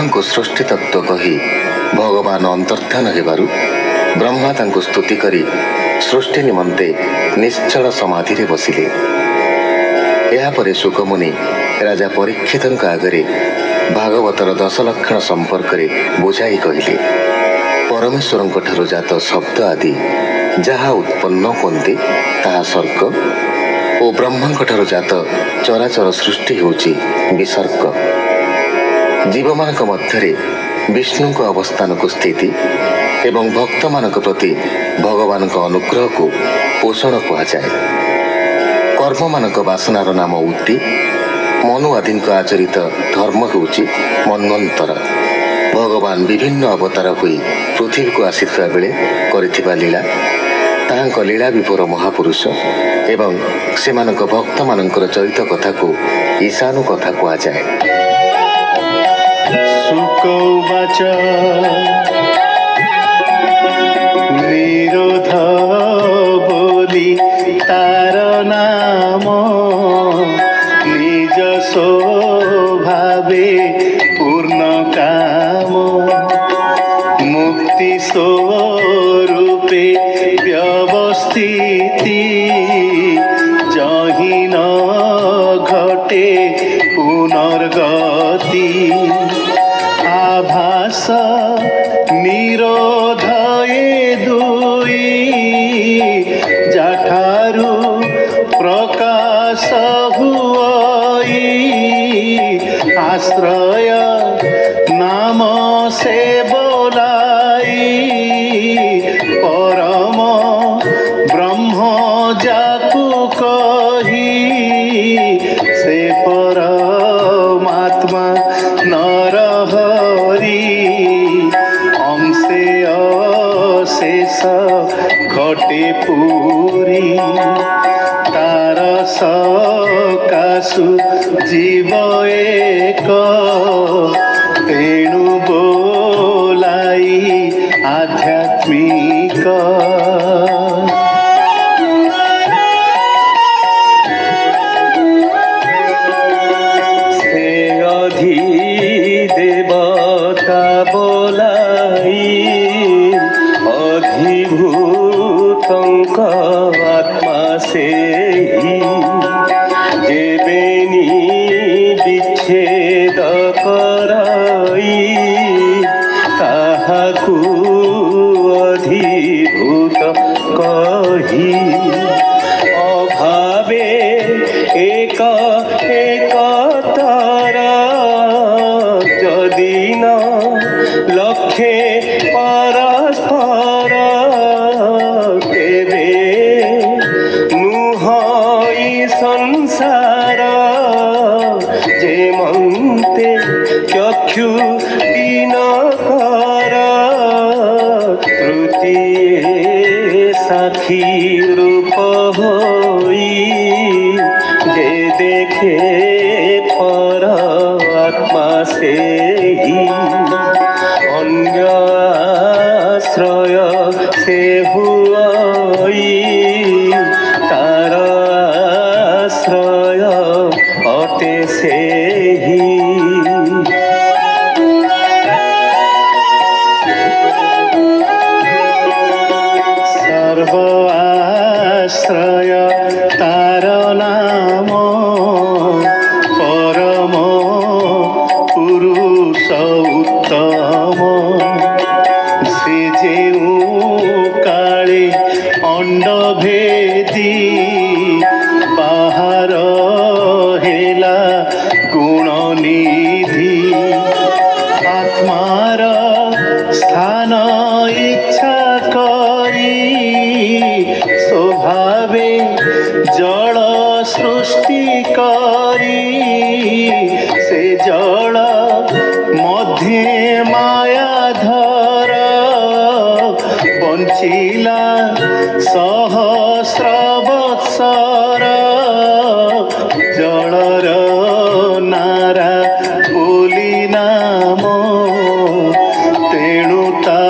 को सृष्टि तत्व कही भगवान अंतर्धान हेबारु ब्रह्मा तांको स्तुति करी सृष्टि निमंते निश्चल समाधि रे बसिले। यापरे शुकमुनि राजा परीक्षित आगरे भागवतर 10 लक्षण संपर्क में बुझाई कहले, परमेश्वर ठारू जात शब्द आदि जहा उत्पन्न होती ताहा सर्ग और ब्रह्मा ठारू जात चराचर सृष्टि होउची विसर्ग। जीव मानक मध्यरे विष्णु को अवस्थान को स्थिति एवं भक्त मानक प्रति भगवान का अनुग्रह को पोषण कहुए। कर्म मानक वासनार नाम उक्ति, मनु आदि आचरित धर्म होउची मन्वंतर। भगवान विभिन्न अवतार हुई पृथ्वी को आसीथिबा बेले करिथिबा लीला, ताहांक लीला विभोर महापुरुष एवं सेमानक भक्त मानकर चरित कथा को ईशानु कथा कहुए। सुकौवाच निरोध बोली तार नाम, निज स्वभावे पूर्ण काम, मुक्ति स्वरूपे व्यवस्थिति, जहि न घटे पुनर्गति। आभास निरोध ए दुई, जाठारु प्रकाश हुई, आश्रय नाम से बोलाई, परम ब्रह्म जाकु कही, से परमात्मा नरहरि, अंशे अशेष घटे पूरी, तार सकाशु जीव एक, तेणु बोलाई आध्यात्मिक। से अधिदेवता बोलाई, अधिभूतंक आत्मा से ही, जेबेनी विच्छेद कराई, ताहाकु अधिभूत कही। अभावे एक एकतर, जदि न लक्षे परस्पर, तेबे नुहई संसार, जेमन्ते चक्षु दिनकर, तृतीये साक्षी रूप होई, जे देखे पर आत्मा से ही, अन्य आश्रय से हुई, तार आश्रय अटे से ही। सर्व आश्रय तार नाम, परम पुरुष उत्तम, से जेउ काले अंड भेदी, बाहर हेला गुण निधि, आत्मार स्थान इच्छा करी, स्वभावे जल सृष्टि करी, से जल मध्य मायाधर, बंचिला सहस्र वत्सर, जलर नारा बोली नाम, तेणु ता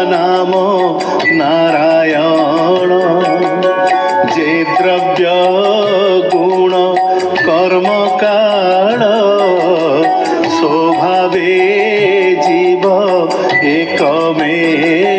नाम জীব এক মেঘ